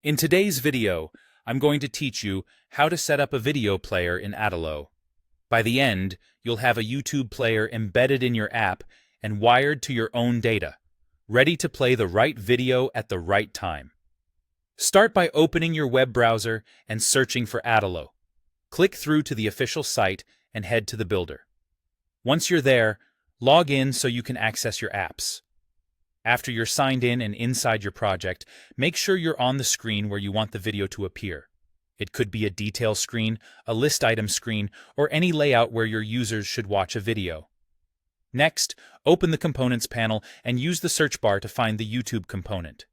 In today's video, I'm going to teach you how to set up a video player in Adalo. By the end, you'll have a YouTube player embedded in your app and wired to your own data, ready to play the right video at the right time. Start by opening your web browser and searching for Adalo. Click through to the official site and head to the builder. Once you're there, log in so you can access your apps. After you're signed in and inside your project, make sure you're on the screen where you want the video to appear. It could be a detail screen, a list item screen, or any layout where your users should watch a video. Next, open the Components panel and use the search bar to find the YouTube component.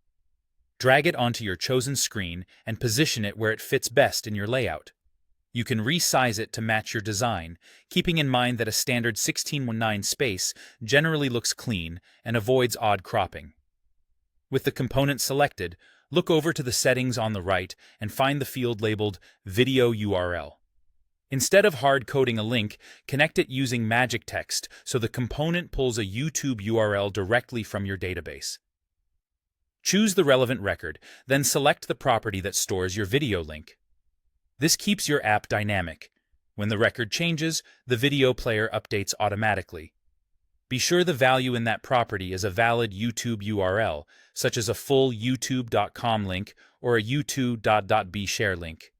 Drag it onto your chosen screen and position it where it fits best in your layout. You can resize it to match your design, keeping in mind that a standard 16:9 space generally looks clean and avoids odd cropping. With the component selected, look over to the settings on the right and find the field labeled Video URL. Instead of hard-coding a link, connect it using magic text so the component pulls a YouTube URL directly from your database. Choose the relevant record, then select the property that stores your video link. This keeps your app dynamic. When the record changes, the video player updates automatically. Be sure the value in that property is a valid YouTube URL, such as a full youtube.com link or a youtube.bshare link.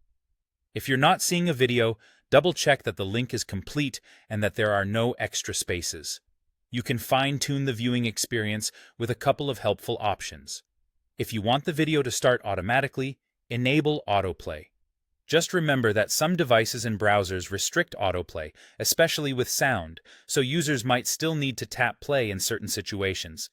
If you're not seeing a video, double-check that the link is complete and that there are no extra spaces. You can fine-tune the viewing experience with a couple of helpful options. If you want the video to start automatically, enable autoplay. Just remember that some devices and browsers restrict autoplay, especially with sound, so users might still need to tap play in certain situations.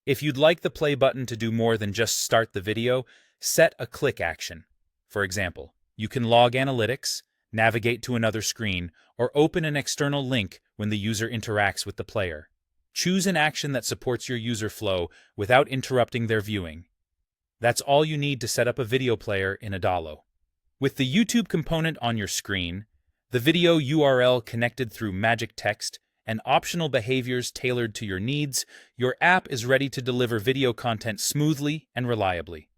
If you'd like the play button to do more than just start the video, set a click action. For example, you can log analytics, navigate to another screen, or open an external link when the user interacts with the player. Choose an action that supports your user flow without interrupting their viewing. That's all you need to set up a video player in Adalo. With the YouTube component on your screen, the video URL connected through magic text, and optional behaviors tailored to your needs, your app is ready to deliver video content smoothly and reliably.